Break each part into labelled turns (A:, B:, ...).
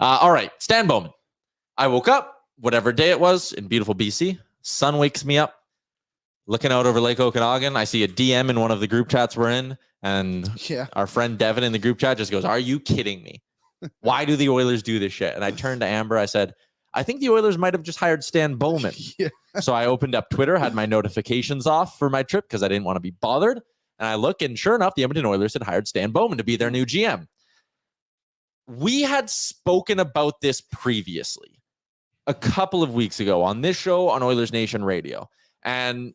A: All right, Stan Bowman. I woke up, whatever day it was, in beautiful BC. Sun wakes me up. Looking out over Lake Okanagan, I see a DM in one of the group chats we're in, and our friend Devin in the group chat just goes, "Are you kidding me? Why do the Oilers do this shit?" And I turned to Amber. I said, "I think the Oilers might have just hired Stan Bowman." So I opened up Twitter, had my notifications off for my trip because I didn't want to be bothered. And I look, and sure enough, the Edmonton Oilers had hired Stan Bowman to be their new GM. We had spoken about this previously a couple of weeks ago on this show on Oilers Nation Radio. And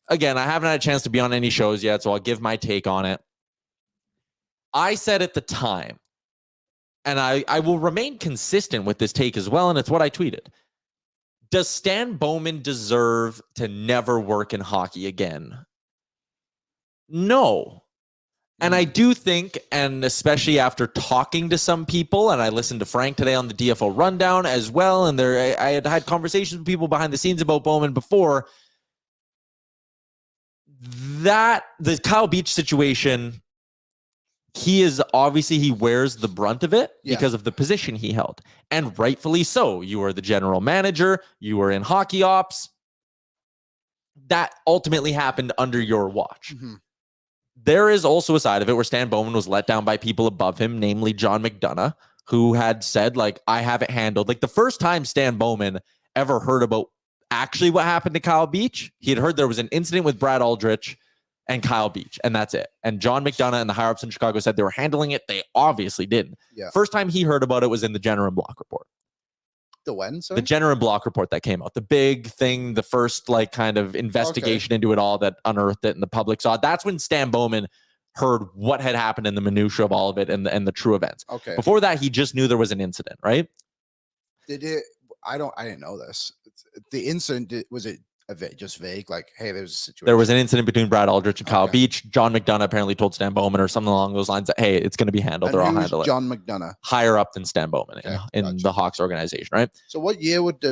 A: again, I haven't had a chance to be on any shows yet, so I'll give my take on it. I said at the time, and I will remain consistent with this take as well, and it's what I tweeted. Does Stan Bowman deserve to never work in hockey again? No. And I do think, and especially after talking to some people, and I listened to Frank today on the DFO Rundown as well, and I had conversations with people behind the scenes about Bowman before, that the Kyle Beach situation, he wears the brunt of it because of the position he held. And rightfully so. You were the general manager. You were in hockey ops. That ultimately happened under your watch. Mm-hmm. There is also a side of it where Stan Bowman was let down by people above him, namely John McDonough, who had said, like, I have it handled. Like, the first time Stan Bowman ever heard about actually what happened to Kyle Beach, he had heard there was an incident with Brad Aldrich and Kyle Beach, and that's it. And John McDonough and the higher-ups in Chicago said they were handling it. They obviously didn't. Yeah. First time he heard about it was in the Jenner and Block report.
B: The when, sorry?
A: The Jenner and Block report that came out. The big thing, the first like kind of investigation into it all that unearthed it and the public saw it. That's when Stan Bowman heard what had happened in the minutia of all of it and the true events. Okay. Before that, he just knew there was an incident, right?
B: I didn't know this. The incident, was it just vague? Like, hey, there's a situation.
A: There was an incident between Brad Aldrich and Kyle Beach. John McDonough apparently told Stan Bowman or something along those lines that, hey, it's going to be handled. They're all handled.
B: John McDonough?
A: Higher up than Stan Bowman in the Hawks organization, right?
B: So what year would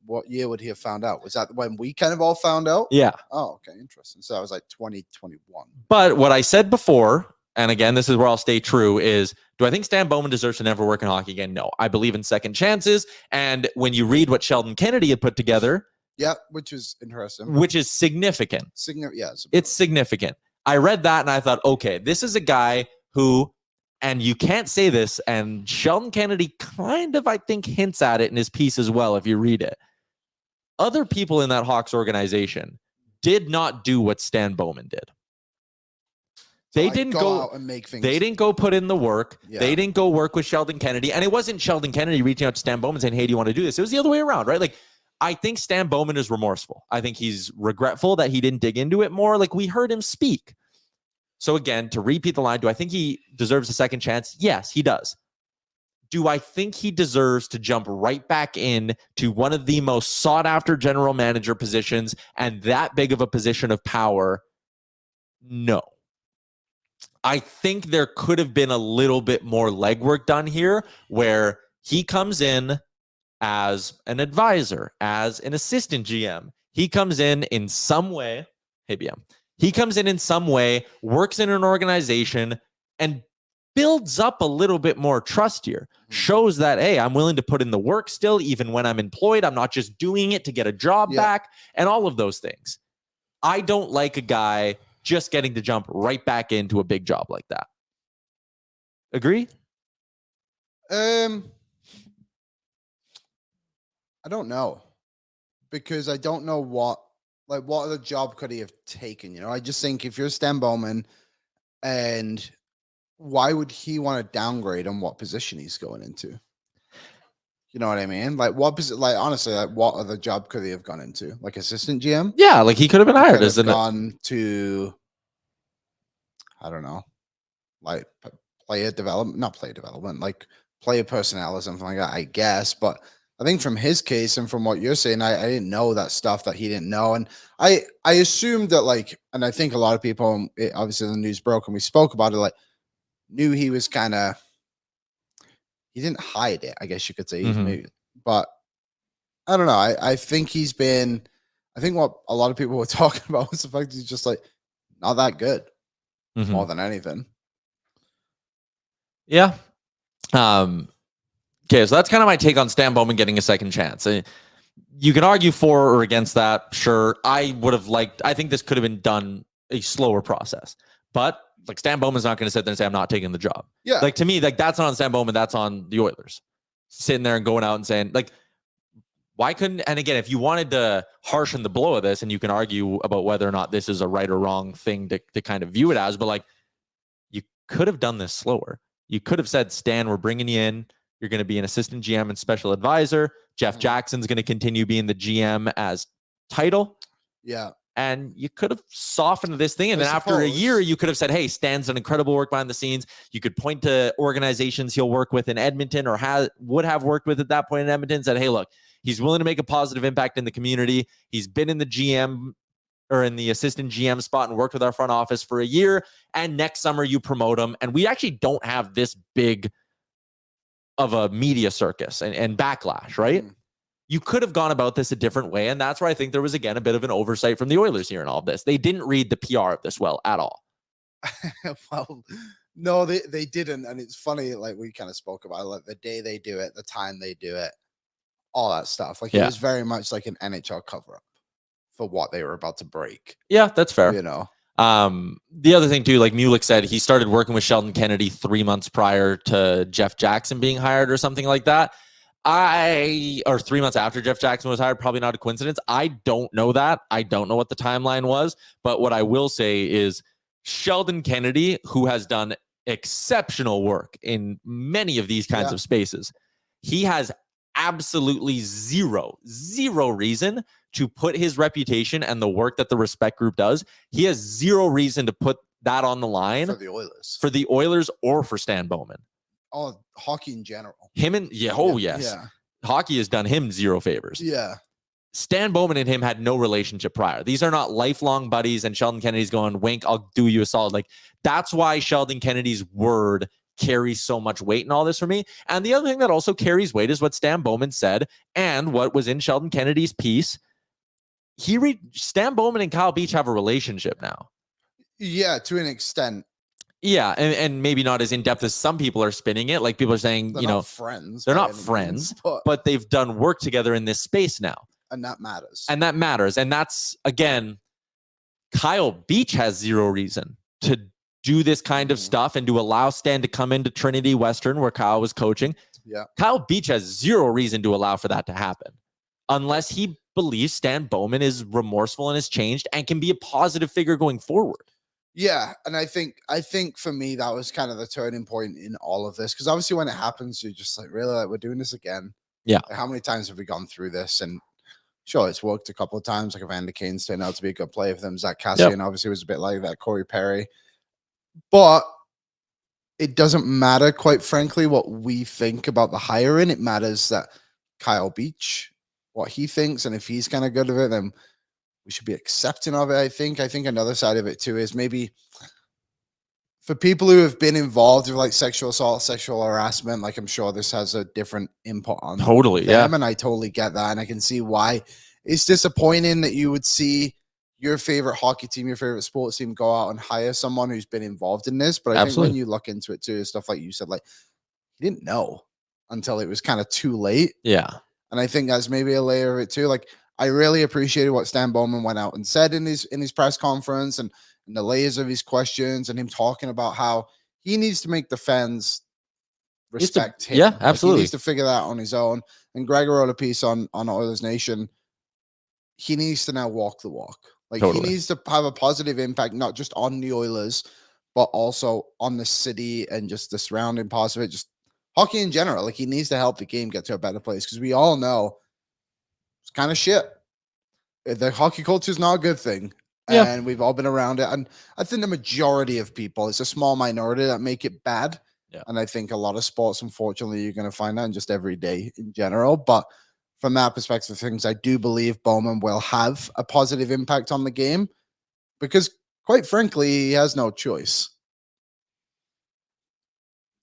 B: what year would he have found out? Was that when we kind of all found out?
A: Yeah.
B: Oh, okay. Interesting. So that was like 2021.
A: But what I said before, and again, this is where I'll stay true, is do I think Stan Bowman deserves to never work in hockey again? No. I believe in second chances. And when you read what Sheldon Kennedy had put together.
B: Yeah, which is interesting.
A: Which is significant. It's significant. I read that and I thought, okay, this is a guy who, and you can't say this, and Sheldon Kennedy kind of, I think, hints at it in his piece as well, if you read it. Other people in that Hawks organization did not do what Stan Bowman did. They didn't go out and make things. They didn't go put in the work. Yeah. They didn't go work with Sheldon Kennedy. And it wasn't Sheldon Kennedy reaching out to Stan Bowman saying, hey, do you want to do this? It was the other way around, right? Like, I think Stan Bowman is remorseful. I think he's regretful that he didn't dig into it more. Like, we heard him speak. So again, to repeat the line, do I think he deserves a second chance? Yes, he does. Do I think he deserves to jump right back in to one of the most sought after general manager positions and that big of a position of power? No. I think there could have been a little bit more legwork done here where he comes in as an advisor, as an assistant GM. He comes in some way. Hey, BM. He comes in some way, works in an organization, and builds up a little bit more trust here. Shows that, hey, I'm willing to put in the work still, even when I'm employed. I'm not just doing it to get a job back, and all of those things. I don't like a guy just getting to jump right back into a big job like that. Agree?
B: I don't know. Because I don't know what other job could he have taken? You know, I just think if you're Stan Bowman, and why would he want to downgrade on what position he's going into? You know what I mean? Like, honestly, what other job could he have gone into? Like assistant GM?
A: Yeah, like he could have been hired as
B: gone to, I don't know, like player development, not player development, like player personnel or something like that, I guess. But I think from his case and from what you're saying, I didn't know that stuff that he didn't know. And I assumed that, like, and I think a lot of people, obviously the news broke and we spoke about it, like, knew he was kind of, he didn't hide it, I guess you could say. Maybe, but I don't know. I think he's been, I think what a lot of people were talking about was the fact he's just like not that good more than anything.
A: Yeah. Okay, so that's kind of my take on Stan Bowman getting a second chance. You can argue for or against that. Sure, I think this could have been done a slower process, but like Stan Bowman's not going to sit there and say, I'm not taking the job.
B: Yeah.
A: Like to me, like that's not on Stan Bowman. That's on the Oilers sitting there and going out and saying like, why couldn't, and again, if you wanted to harshen the blow of this, and you can argue about whether or not this is a right or wrong thing to kind of view it as, but like you could have done this slower. You could have said, Stan, we're bringing you in. You're going to be an assistant GM and special advisor. Jeff Jackson's going to continue being the GM as title.
B: Yeah.
A: And you could have softened this thing. And then after a year, you could have said, hey, Stan's done incredible work behind the scenes. You could point to organizations he'll work with in Edmonton or would have worked with at that point in Edmonton and said, hey, look, he's willing to make a positive impact in the community. He's been in the GM or in the assistant GM spot and worked with our front office for a year. And next summer you promote him. And we actually don't have this big of a media circus and backlash, right? You could have gone about this a different way. And that's where I think there was, again, a bit of an oversight from the Oilers here in all of this. They didn't read the PR of this well at all.
B: Well, no, they didn't. And it's funny, like we kind of spoke about, like the day they do it, the time they do it, all that stuff. Like it was very much like an NHL cover-up for what they were about to break.
A: Yeah, that's fair.
B: You know,
A: the other thing too, like Mulick said, he started working with Sheldon Kennedy 3 months prior to Jeff Jackson being hired or something like that. Or 3 months after Jeff Jackson was hired, probably not a coincidence. I don't know that. I don't know what the timeline was, but what I will say is Sheldon Kennedy, who has done exceptional work in many of these kinds of spaces, he has absolutely zero reason to put his reputation and the work that the Respect Group does. He has zero reason to put that on the line for the Oilers or for Stan Bowman.
B: Oh, hockey in general.
A: Him and hockey has done him zero favors.
B: Yeah.
A: Stan Bowman and him had no relationship prior. These are not lifelong buddies, and Sheldon Kennedy's going, Wink, I'll do you a solid. Like that's why Sheldon Kennedy's word carries so much weight in all this for me. And the other thing that also carries weight is what Stan Bowman said and what was in Sheldon Kennedy's piece. Stan Bowman and Kyle Beach have a relationship now.
B: Yeah, to an extent.
A: Yeah, and maybe not as in-depth as some people are spinning it. Like people are saying,
B: they're not friends.
A: They're not friends, but they've done work together in this space now.
B: And that matters.
A: And that's, again, Kyle Beach has zero reason to do this kind of stuff and to allow Stan to come into Trinity Western where Kyle was coaching.
B: Yeah.
A: Kyle Beach has zero reason to allow for that to happen unless he believes Stan Bowman is remorseful and has changed and can be a positive figure going forward.
B: Yeah, and I think for me that was kind of the turning point in all of this, because obviously when it happens, you're just like, really, like we're doing this again.
A: Yeah.
B: Like, how many times have we gone through this? And sure, it's worked a couple of times. Like Evander Kane's turned out to be a good player for them. Zach Cassian obviously was a bit like that. Corey Perry, but it doesn't matter, quite frankly, what we think about the hiring. It matters that Kyle Beach, what he thinks, and if he's kind of good at it, then we should be accepting of it. I think another side of it too is maybe for people who have been involved with like sexual assault, sexual harassment, like I'm sure this has a different input on them, and I totally get that, and I can see why it's disappointing that you would see your favorite hockey team, your favorite sports team go out and hire someone who's been involved in this. But I think when you look into it too, stuff like you said, like you didn't know until it was kind of too late.
A: Yeah.
B: And I think that's maybe a layer of it too. Like I really appreciated what Stan Bowman went out and said in his press conference and the layers of his questions and him talking about how he needs to make the fans respect him.
A: Yeah, absolutely.
B: He needs to figure that out on his own. And Greg wrote a piece on Oilers Nation. He needs to now walk the walk. Like he needs to have a positive impact, not just on the Oilers, but also on the city and just the surrounding parts of it, just hockey in general. Like he needs to help the game get to a better place, because we all know it's kind of shit. The hockey culture is not a good thing.
A: Yeah.
B: And we've all been around it. And I think the majority of people, it's a small minority that make it bad.
A: Yeah.
B: And I think a lot of sports, unfortunately, you're going to find that in just every day in general. But from that perspective of things, I do believe Bowman will have a positive impact on the game because, quite frankly, he has no choice.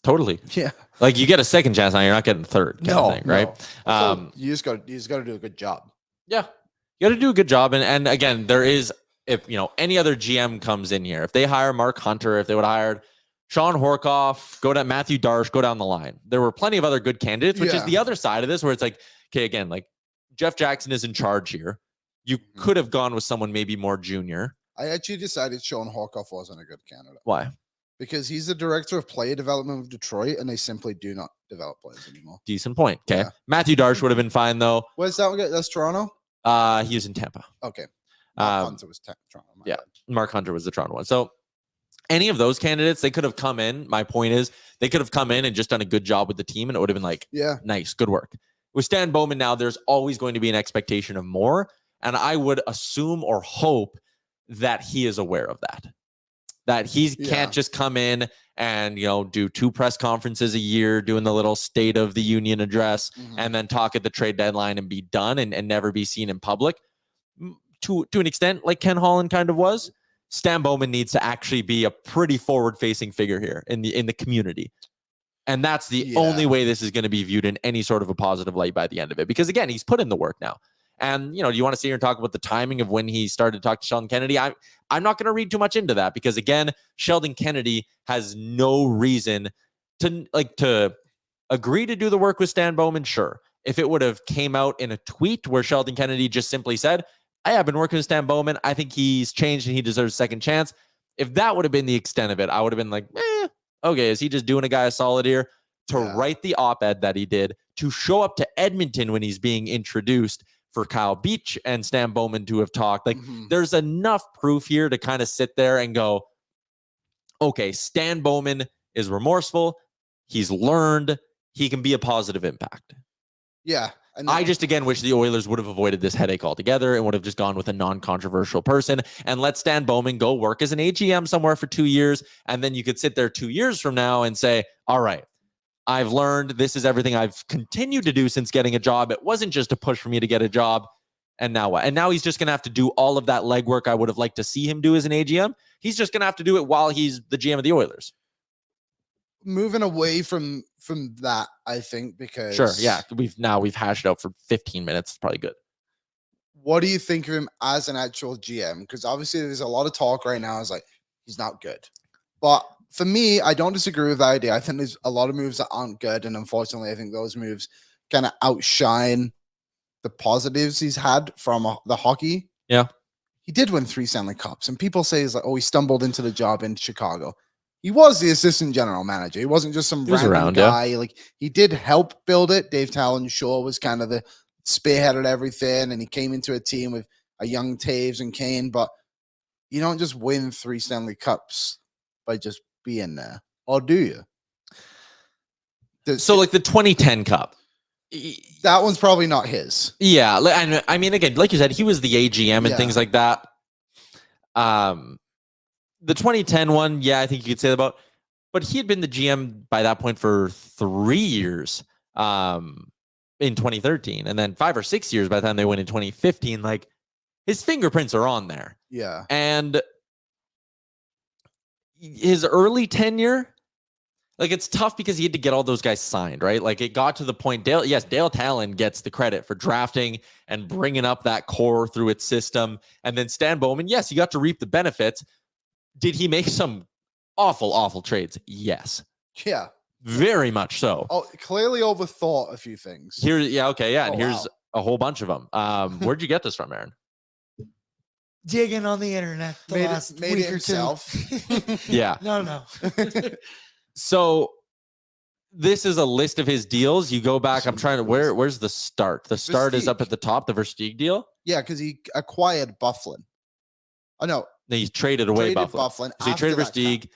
A: Totally.
B: Yeah.
A: Like you get a second chance now, you're not getting third kind of thing, right?
B: Also, you just got to do a good job.
A: Yeah. You got to do a good job. And again, there is, if any other GM comes in here, if they hire Mark Hunter, if they would have hired Sean Horkoff, go down Matthew Darsh, go down the line. There were plenty of other good candidates, which is the other side of this, where it's like, okay, again, like Jeff Jackson is in charge here. You could have gone with someone maybe more junior.
B: I actually decided Sean Horkoff wasn't a good candidate.
A: Why?
B: Because he's the director of player development with Detroit, and they simply do not develop players anymore.
A: Decent point. Okay. Yeah. Matthew Darsh would have been fine, though.
B: Where's that one? That's Toronto?
A: He was in Tampa.
B: Okay. Mark Hunter was Toronto.
A: Yeah. Mark Hunter was the Toronto one. So any of those candidates, they could have come in. My point is, they could have come in and just done a good job with the team, and it would have been like, nice, good work. With Stan Bowman now, there's always going to be an expectation of more, and I would assume or hope that he is aware of that. That he can't just come in and, do 2 press conferences a year, doing the little State of the Union address, and then talk at the trade deadline and be done and never be seen in public. To an extent, like Ken Holland kind of was, Stan Bowman needs to actually be a pretty forward-facing figure here in the community. And that's the only way this is going to be viewed in any sort of a positive light by the end of it. Because, again, he's put in the work now. And, do you want to sit here and talk about the timing of when he started to talk to Sheldon Kennedy? I'm not going to read too much into that because, again, Sheldon Kennedy has no reason to agree to do the work with Stan Bowman. Sure. If it would have came out in a tweet where Sheldon Kennedy just simply said, I have been working with Stan Bowman. I think he's changed and he deserves a second chance. If that would have been the extent of it, I would have been like, okay, is he just doing a guy a solid here? To write the op-ed that he did, to show up to Edmonton when he's being introduced, for Kyle Beach and Stan Bowman to have talked. Like, there's enough proof here to kind of sit there and go, okay, Stan Bowman is remorseful. He's learned. He can be a positive impact.
B: Yeah.
A: I just, again, wish the Oilers would have avoided this headache altogether and would have just gone with a non-controversial person and let Stan Bowman go work as an AGM somewhere for 2 years. And then you could sit there 2 years from now and say, all right, I've learned this is everything I've continued to do since getting a job. It wasn't just a push for me to get a job. And now what? And now he's just going to have to do all of that legwork I would have liked to see him do as an AGM. He's just going to have to do it while he's the GM of the Oilers.
B: Moving away from that, I think, because...
A: Sure, yeah. We've hashed out for 15 minutes. It's probably good.
B: What do you think of him as an actual GM? Because obviously there's a lot of talk right now. It's like, he's not good. But... for me, I don't disagree with that idea. I think there's a lot of moves that aren't good, and unfortunately, I think those moves kind of outshine the positives he's had from the hockey.
A: Yeah.
B: He did win 3 Stanley Cups, and people say he's like, he stumbled into the job in Chicago. He was the assistant general manager. He wasn't just some random guy. Yeah. Like, he did help build it. Dave Talon-Shaw was kind of the spearheaded everything, and he came into a team with a young Taves and Kane, but you don't just win 3 Stanley Cups by just being there, or do you?
A: So like the 2010 Cup,
B: that one's probably not his.
A: Yeah, and I mean, again, like you said, he was the AGM and things like that. The 2010 one, I think you could say that about, but he had been the GM by that point for 3 years in 2013, and then 5 or 6 years by the time they went in 2015. Like, his fingerprints are on there.
B: Yeah,
A: and his early tenure, like, it's tough because he had to get all those guys signed, right? Like, it got to the point, Dale Talon gets the credit for drafting and bringing up that core through its system. And then Stan Bowman, yes, he got to reap the benefits. Did he make some awful, awful trades? Yes.
B: Yeah.
A: Very much so.
B: Oh, clearly overthought a few things.
A: Here, and here's a whole bunch of them. Where'd you get this from, Aaron?
C: Digging on the internet
B: made it himself.
A: Yeah.
C: No.
A: So this is a list of his deals. You go back. I'm trying to, where's the start? The start is up at the top, the Versteeg deal.
B: Yeah, because he acquired Byfuglien. Oh, no.
A: He traded Byfuglien. So he traded Versteeg,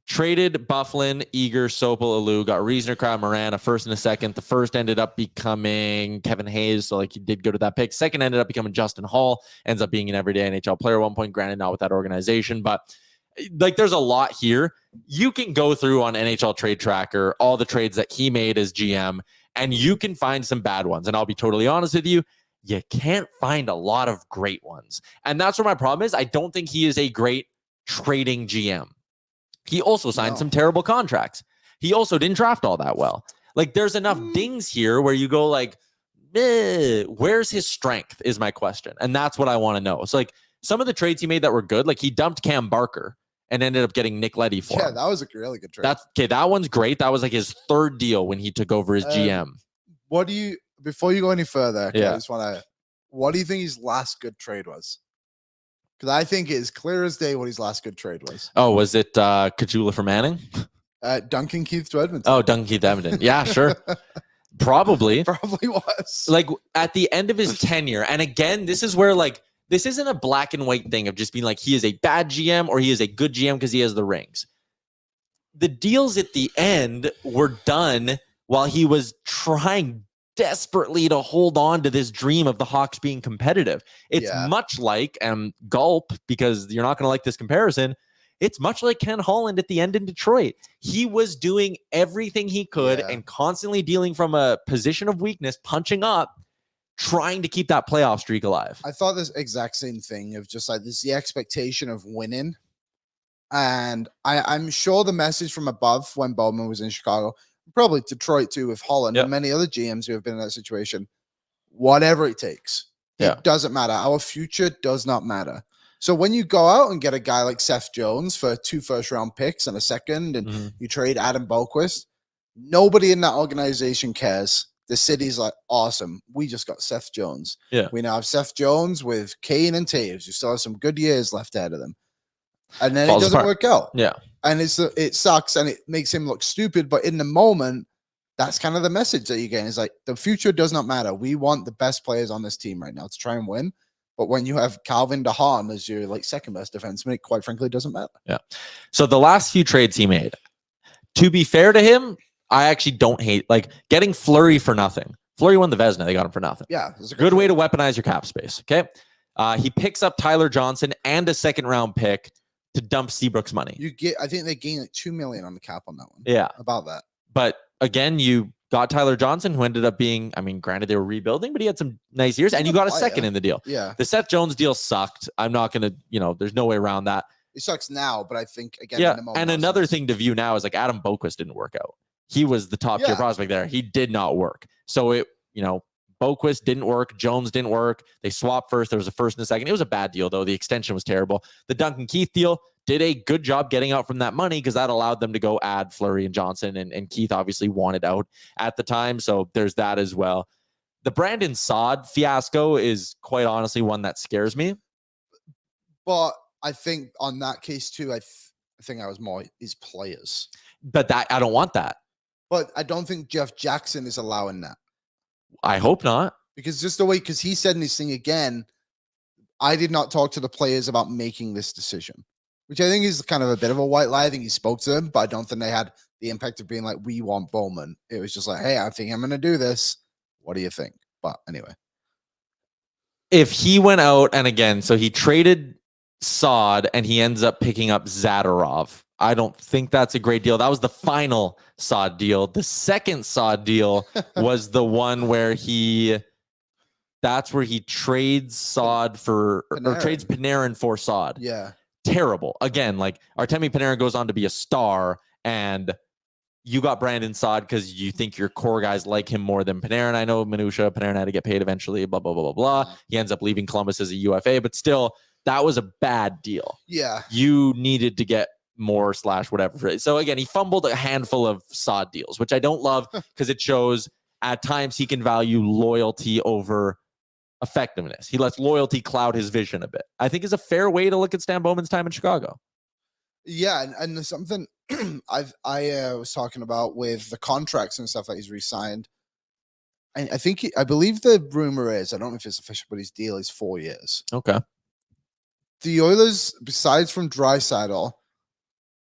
A: traded Byfuglien, Eager, Sopel, Alou, got Reasoner, Crowd, Moran, a first and a second. The first ended up becoming Kevin Hayes, so like he did go to that pick. Second ended up becoming Justin Hall, ends up being an everyday NHL player at one point, granted not with that organization, but like there's a lot here. You can go through on NHL Trade Tracker all the trades that he made as GM, and you can find some bad ones. And I'll be totally honest with you, you can't find a lot of great ones. And that's where my problem is. I don't think he is a great trading GM. He also signed some terrible contracts. He also didn't draft all that well. Like, there's enough dings here where you go like, where's his strength is my question. And that's what I want to know. So like some of the trades he made that were good, like he dumped Cam Barker and ended up getting Nick Leddy for him.
B: that was a really good trade.
A: That one's great. That was like his third deal when he took over as GM.
B: What do you, before you go any further, okay,
A: Yeah.
B: I just want to, what do you think his last good trade was? Because I think it is clear as day what his last good trade was.
A: Oh, was it Kajula for Manning?
B: Duncan Keith to Edmonton.
A: Oh, Duncan Keith Edmonton. Yeah, sure. Probably
B: was.
A: like at the end of his tenure. And again, this is where like this isn't a black and white thing of just being like he is a bad GM or he is a good GM because he has the rings. The deals at the end were done while he was trying desperately to hold on to this dream of the Hawks being competitive. It's much like gulp, because you're not going to like this comparison. It's much like Ken Holland at the end in Detroit. He was doing everything he could and constantly dealing from a position of weakness, punching up, trying to keep that playoff streak alive.
B: I thought this exact same thing of just like this, the expectation of winning. And I'm sure the message from above when Bowman was in Chicago, probably Detroit too with Holland and many other GMs who have been in that situation, whatever it takes. It doesn't matter. Our future does not matter. So when you go out and get a guy like Seth Jones for 2 first-round picks and a second, and you trade Adam Boquist, nobody in that organization cares. The city's like, awesome. We just got Seth Jones.
A: Yeah.
B: We now have Seth Jones with Kane and Taves, who still have some good years left ahead of them. And then it doesn't work out.
A: Yeah.
B: And it sucks and it makes him look stupid. But in the moment, that's kind of the message that you're getting. Is like, the future does not matter. We want the best players on this team right now to try and win. But when you have Calvin DeHaan as your like second best defenseman, it quite frankly doesn't matter.
A: Yeah. So the last few trades he made, to be fair to him, I actually don't hate like getting Fleury for nothing. Fleury won the Vezina. They got him for nothing.
B: Yeah.
A: It's a good way to weaponize your cap space. Okay. He picks up Tyler Johnson and a second round pick to dump Seabrook's money.
B: I think they gained like $2 million on the cap on that one.
A: Yeah.
B: About that.
A: But again, you got Tyler Johnson, who ended up being, I mean, granted they were rebuilding, but he had some nice years, and you got a second in the deal.
B: Yeah.
A: The Seth Jones deal sucked. I'm not going to, there's no way around that.
B: It sucks now, but I think, again,
A: yeah.
B: in the moment,
A: And another thing to view now is like Adam Boquist didn't work out. He was the top tier prospect there. He did not work. So Boquist didn't work. Jones didn't work. They swapped first. There was a first and a second. It was a bad deal, though. The extension was terrible. The Duncan Keith deal did a good job getting out from that money because that allowed them to go add Fleury and Johnson. And Keith obviously wanted out at the time. So there's that as well. The Brandon Saad fiasco is quite honestly one that scares me.
B: But I think on that case, too, I think I was more his players.
A: But I don't want that.
B: But I don't think Jeff Jackson is allowing that.
A: I hope not.
B: Because just the way, because he said in his thing again, I did not talk to the players about making this decision, which I think is kind of a bit of a white lie. I think he spoke to them, but I don't think they had the impact of being like, we want Bowman. It was just like, hey, I think I'm going to do this. What do you think? But anyway.
A: If he went out and again, so he traded Saad and he ends up picking up Zadorov. I don't think that's a great deal. That was the final Saad deal. The second Saad deal was the one where that's where he trades Saad for, or trades Panarin for Saad.
B: Yeah.
A: Terrible. Again, like Artemi Panarin goes on to be a star and you got Brandon Saad because you think your core guys like him more than Panarin. I know minutia. Panarin had to get paid eventually, blah, blah, blah, blah, blah. He ends up leaving Columbus as a UFA, but still, that was a bad deal.
B: Yeah.
A: You needed to get more / whatever. So again, he fumbled a handful of Saad deals, which I don't love because it shows at times he can value loyalty over effectiveness. He lets loyalty cloud his vision a bit. I think is a fair way to look at Stan Bowman's time in Chicago.
B: Yeah, and there's something I was talking about with the contracts and stuff that he's re-signed. And I believe the rumor is, I don't know if it's official, but his deal is 4 years.
A: Okay.
B: The Oilers, besides from Draisaitl,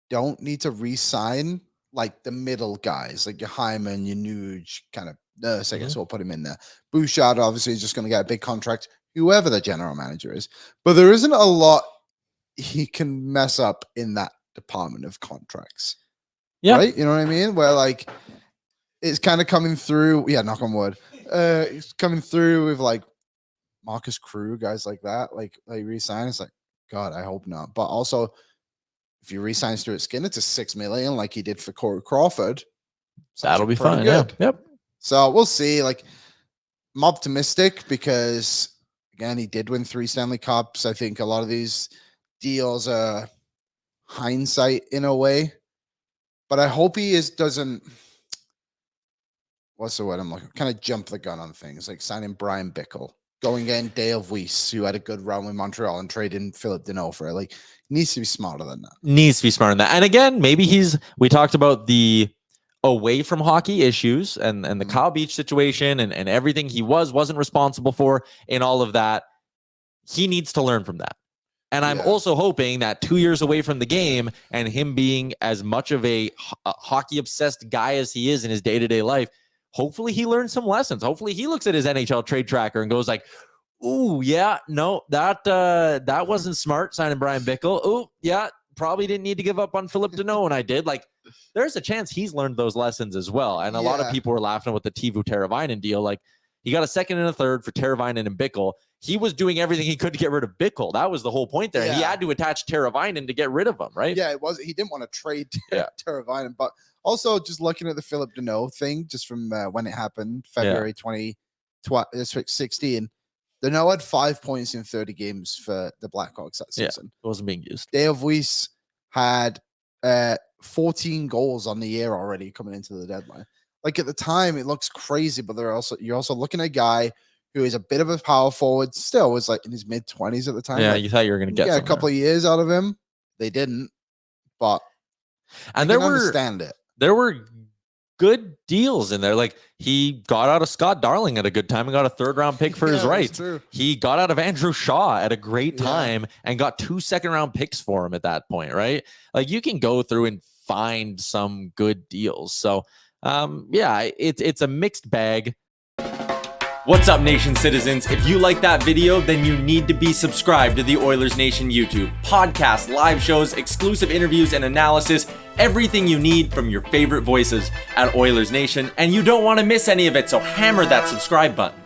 B: don't need to re-sign like the middle guys, like your Hyman, your Nuge, kind of nurse, I guess we'll put him in there. Bouchard obviously is just going to get a big contract, whoever the general manager is. But there isn't a lot he can mess up in that department of contracts.
A: Yeah.
B: Right? You know what I mean? Where like it's kind of coming through. Yeah, knock on wood. It's coming through with like Marcus Crew, guys like that. Like they re-sign. It's like, God, I hope not. But also, if you re-sign Stuart Skinner to $6 million like he did for Corey Crawford,
A: that'll be fine.
B: Good.
A: Yeah. Yep.
B: So we'll see. Like, I'm optimistic because again, he did win 3 Stanley Cups. I think a lot of these deals are hindsight in a way, but I hope he doesn't. What's the word I'm looking? Kind of jump the gun on things, like signing Brian Bickle, going in Dale Weiss, who had a good run with Montreal, and trading Philip Deneau for it. Like, he needs to be smarter than that.
A: Needs to be smarter than that. And again, maybe we talked about the away from hockey issues and the Kyle Beach situation and everything he wasn't responsible for in all of that. He needs to learn from that. And I'm also hoping that 2 years away from the game and him being as much of a hockey obsessed guy as he is in his day-to-day life, hopefully he learns some lessons. Hopefully he looks at his NHL trade tracker and goes like, ooh, yeah, no, that wasn't smart signing Brian Bickle. Ooh, yeah, probably didn't need to give up on Philip Deneau, and I did. Like, there's a chance he's learned those lessons as well. And a lot of people were laughing with the Teuvo Teravainen deal. Like, he got a second and a third for Teravainen and Bickle. He was doing everything he could to get rid of Bickle. That was the whole point there. He had to attach Teravainen to get rid of him, right?
B: Yeah, it was. He didn't want to trade Teravainen, but also just looking at the Philip Deneau thing, just from when it happened, February 2016, Deneau had 5 points in 30 games for the Blackhawks that season.
A: It wasn't being used.
B: Dale Weiss had 14 goals on the year already coming into the deadline. Like, at the time, it looks crazy, but you're also looking at a guy who is a bit of a power forward, still was like in his mid-20s at the time.
A: Yeah,
B: like,
A: you thought you were going to get
B: a couple of years out of him. They didn't, but I understand it.
A: There were good deals in there. Like, he got out of Scott Darling at a good time and got a third-round pick for his rights. He got out of Andrew Shaw at a great time and got 2 second-round picks for him at that point, right? Like, you can go through and find some good deals. So, it's a mixed bag. What's up, Nation citizens? If you like that video, then you need to be subscribed to the Oilers Nation YouTube. Podcasts, live shows, exclusive interviews, and analysis. Everything you need from your favorite voices at Oilers Nation. And you don't want to miss any of it, so hammer that subscribe button.